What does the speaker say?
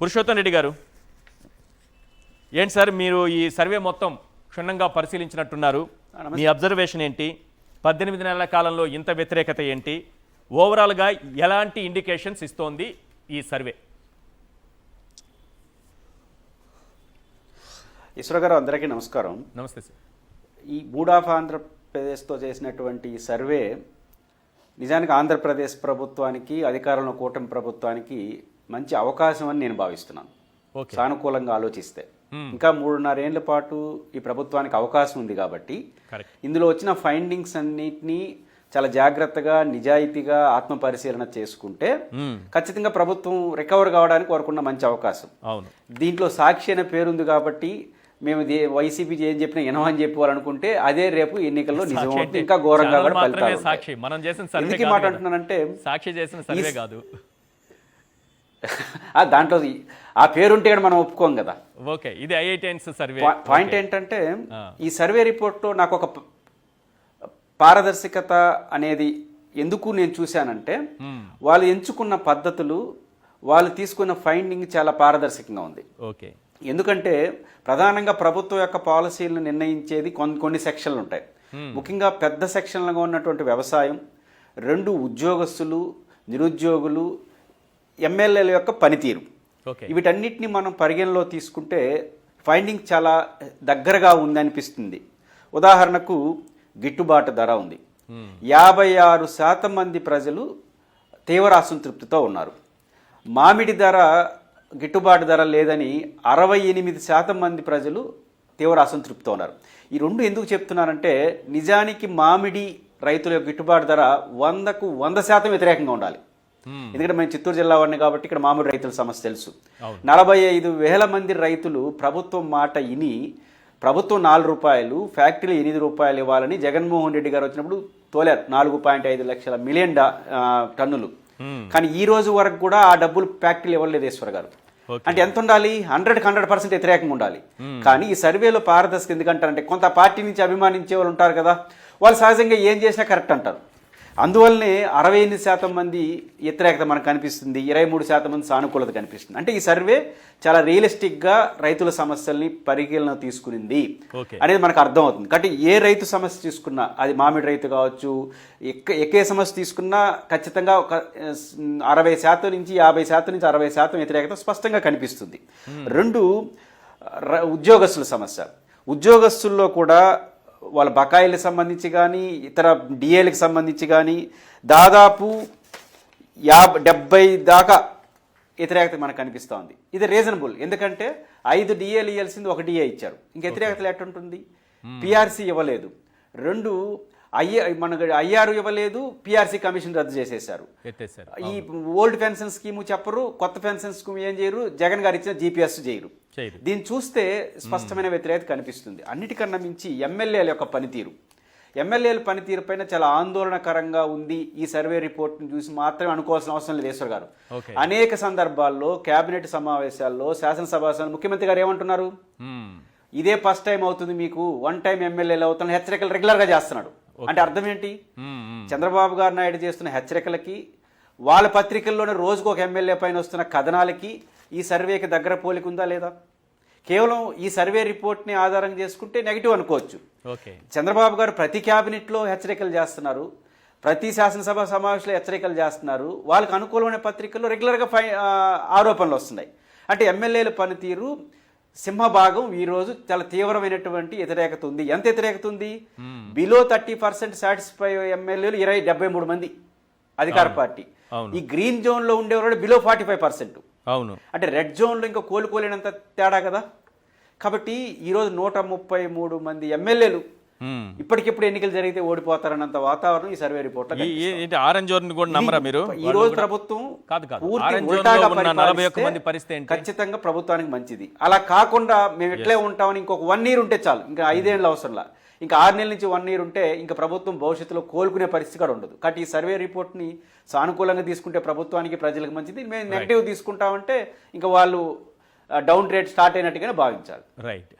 పురుషోత్తం రెడ్డి గారు, ఏంటి సార్ మీరు ఈ సర్వే మొత్తం క్షుణ్ణంగా పరిశీలించినట్టున్నారు? మీ అబ్జర్వేషన్ ఏంటి? 18 నెలల కాలంలో ఇంత వ్యతిరేకత ఏంటి? ఓవరాల్గా ఎలాంటి ఇండికేషన్స్ ఇస్తోంది ఈ సర్వే? ఈశ్వర గారు, అందరికీ నమస్కారం. నమస్తే సార్. ఈ మూడ్ ఆఫ్ ఆంధ్రప్రదేశ్తో చేసినటువంటి సర్వే నిజానికి ఆంధ్రప్రదేశ్ ప్రభుత్వానికి, అధికారంలో కూటమి ప్రభుత్వానికి మంచి అవకాశం అని నేను భావిస్తున్నాను. సానుకూలంగా ఆలోచిస్తే ఇంకా 3.5 ఏళ్ల పాటు ఈ ప్రభుత్వానికి అవకాశం ఉంది కాబట్టి ఇందులో వచ్చిన ఫైండింగ్స్ అన్నిటినీ చాలా జాగ్రత్తగా, నిజాయితీగా ఆత్మ పరిశీలన చేసుకుంటే ఖచ్చితంగా ప్రభుత్వం రికవర్ కావడానికి వరకున్న మంచి అవకాశం. దీంట్లో సాక్షి అనే పేరుంది కాబట్టి మేము వైసీపీ ఏం చెప్పినా వినమని చెప్పాలనుకుంటే అదే రేపు ఎన్నికల్లో నిజమవుతుంది. ఇంకా ఘోరంగా కూడా ఫలితాలు. ఎందుకు మాట అంటున్నానంటే సాక్షి చేసిన సర్వే కాదు, దాంట్లో ఆ పేరుంటే కూడా మనం ఒప్పుకోం కదా. ఓకే, ఇది ఐఐటిఎన్స్ సర్వే. పాయింట్ ఏంటంటే ఈ సర్వే రిపోర్ట్లో నాకు ఒక పారదర్శకత అనేది ఎందుకు నేను చూశానంటే వాళ్ళు ఎంచుకున్న పద్ధతులు, వాళ్ళు తీసుకున్న ఫైండింగ్ చాలా పారదర్శకంగా ఉంది. ఓకే, ఎందుకంటే ప్రధానంగా ప్రభుత్వం యొక్క పాలసీలను నిర్ణయించేది కొన్ని సెక్షన్లు ఉంటాయి. ముఖ్యంగా పెద్ద సెక్షన్లుగా ఉన్నటువంటి వ్యవసాయం, 2 ఉద్యోగస్తులు, నిరుద్యోగులు, ఎమ్మెల్యేల యొక్క పనితీరు, వీటన్నిటిని మనం పరిగణలో తీసుకుంటే ఫైండింగ్ చాలా దగ్గరగా ఉందనిపిస్తుంది. ఉదాహరణకు గిట్టుబాటు ధర ఉంది. 56% మంది ప్రజలు తీవ్ర అసంతృప్తితో ఉన్నారు. మామిడి ధర, గిట్టుబాటు ధర లేదని 68% మంది ప్రజలు తీవ్ర అసంతృప్తితో ఉన్నారు. ఈ రెండు ఎందుకు చెప్తున్నానంటే నిజానికి మామిడి రైతుల యొక్క గిట్టుబాటు ధర 100కు 100% వ్యతిరేకంగా ఉండాలి. ఎందుకంటే మేము చిత్తూరు జిల్లా వాడిని కాబట్టి ఇక్కడ మామిడి రైతుల సమస్య తెలుసు. 45,000 మంది రైతులు ప్రభుత్వం మాట ఇని ప్రభుత్వం 4 రూపాయలు, ఫ్యాక్టరీలు 8 రూపాయలు ఇవ్వాలని జగన్మోహన్ రెడ్డి గారు వచ్చినప్పుడు తోలారు 4.5 లక్షల మిలియన్ టన్నులు. కానీ ఈ రోజు వరకు కూడా ఆ డబ్బులు ఫ్యాక్టరీలు ఇవ్వలేదు ఈశ్వర్ గారు. అంటే ఎంత ఉండాలి? 100% వ్యతిరేకంగా ఉండాలి. కానీ ఈ సర్వేలో పారదర్శకత ఎందుకంటారంటే కొంత పార్టీ నుంచి అభిమానించే వాళ్ళు ఉంటారు కదా, వాళ్ళు సహజంగా ఏం చేసినా కరెక్ట్ అంటారు. అందువల్లనే 68% మంది వ్యతిరేకత మనకు కనిపిస్తుంది, 23% మంది సానుకూలత కనిపిస్తుంది. అంటే ఈ సర్వే చాలా రియలిస్టిక్గా రైతుల సమస్యల్ని పరిగణన తీసుకునింది అనేది మనకు అర్థమవుతుంది. కాబట్టి ఏ రైతు సమస్య తీసుకున్నా, అది మామిడి రైతు కావచ్చు, ఎక్కే సమస్య తీసుకున్నా ఖచ్చితంగా ఒక 60% నుంచి 50% నుంచి 60% వ్యతిరేకత స్పష్టంగా కనిపిస్తుంది. 2, ఉద్యోగస్తుల సమస్య. ఉద్యోగస్తుల్లో కూడా వాళ్ళ బకాయిలకు సంబంధించి కానీ, ఇతర డిఏలకు సంబంధించి కానీ దాదాపు 70 దాకా వ్యతిరేకత మనకు కనిపిస్తూ ఉంది. ఇది రీజనబుల్, ఎందుకంటే 5 డిఏలు ఇవ్వాల్సింది 1 డిఏ ఇచ్చారు. ఇంక వ్యతిరేకతలు ఎట్టుంటుంది? పిఆర్సీ ఇవ్వలేదు, 2 మనకు ఐఆర్ ఇవ్వలేదు, పిఆర్సీ కమిషన్ రద్దు చేసేశారు. ఈ ఓల్డ్ పెన్షన్ స్కీము చెప్పరు, కొత్త పెన్షన్ స్కీమ్ ఏం చేయరు, జగన్ గారు ఇచ్చిన జీపీఎస్ చేయరు. దీన్ని చూస్తే స్పష్టమైన వ్యతిరేకత కనిపిస్తుంది. అన్నిటికన్నా మించి ఎమ్మెల్యేల యొక్క పనితీరు, ఎమ్మెల్యేల పనితీరు పైన చాలా ఆందోళనకరంగా ఉంది. ఈ సర్వే రిపోర్ట్ని చూసి మాత్రమే అనుకోవాల్సిన అవసరం లేదు ఈశ్వర్ గారు. అనేక సందర్భాల్లో కేబినెట్ సమావేశాల్లో, శాసనసభ ముఖ్యమంత్రి గారు ఏమంటున్నారు? ఇదే ఫస్ట్ టైం అవుతుంది మీకు, 1 టైం ఎమ్మెల్యేలు అవుతున్న హెచ్చరికలు రెగ్యులర్గా చేస్తున్నాడు. అంటే అర్థం ఏంటి? చంద్రబాబు గారు నాయుడు చేస్తున్న హెచ్చరికలకి, వాళ్ళ పత్రికల్లోనే రోజుకు ఒక ఎమ్మెల్యే పైన వస్తున్న కథనాలకి ఈ సర్వేకి దగ్గర పోలిక ఉందా లేదా? కేవలం ఈ సర్వే రిపోర్ట్ని ఆధారం చేసుకుంటే నెగిటివ్ అనుకోవచ్చు. చంద్రబాబు గారు ప్రతి క్యాబినెట్లో హెచ్చరికలు చేస్తున్నారు, ప్రతి శాసనసభ సమావేశంలో హెచ్చరికలు చేస్తున్నారు, వాళ్ళకి అనుకూలమైన పత్రికల్లో రెగ్యులర్గా ఆరోపణలు వస్తున్నాయి. అంటే ఎమ్మెల్యేల పనితీరు సింహభాగం ఈరోజు చాలా తీవ్రమైనటువంటి వ్యతిరేకత ఉంది. ఎంత వ్యతిరేకత ఉంది? బిలో 30% సాటిస్ఫై ఎమ్మెల్యేలు 73 మంది అధికార పార్టీ. ఈ గ్రీన్ జోన్ లో ఉండేవాళ్ళు బిలో 45%. అవును, అంటే రెడ్ జోన్ లో ఇంకా కోలుకోలేనంత తేడా కదా. కాబట్టి ఈరోజు 133 మంది ఎమ్మెల్యేలు ఇప్పటికిప్పుడు ఎన్నికలు జరిగితే ఓడిపోతారన్నంత వాతావరణం ఈ సర్వే రిపోర్ట్. ఈ రోజు ప్రభుత్వం ఖచ్చితంగా ప్రభుత్వానికి మంచిది. అలా కాకుండా మేము ఎట్లే ఉంటామని ఇంకొక 1 year ఉంటే చాలు, ఇంకా 5 ఏళ్ళు అవసరంలా, ఇంకా 6 నెలల నుంచి 1 year ఉంటే ఇంకా ప్రభుత్వం భవిష్యత్తులో కోలుకునే పరిస్థితి కూడా ఉండదు. కాబట్టి ఈ సర్వే రిపోర్ట్ని సానుకూలంగా తీసుకుంటే ప్రభుత్వానికి, ప్రజలకు మంచిది. మేము నెగిటివ్ తీసుకుంటామంటే ఇంకా వాళ్ళు డౌన్ రేట్ స్టార్ట్ అయినట్టుగానే భావించాలి. రైట్.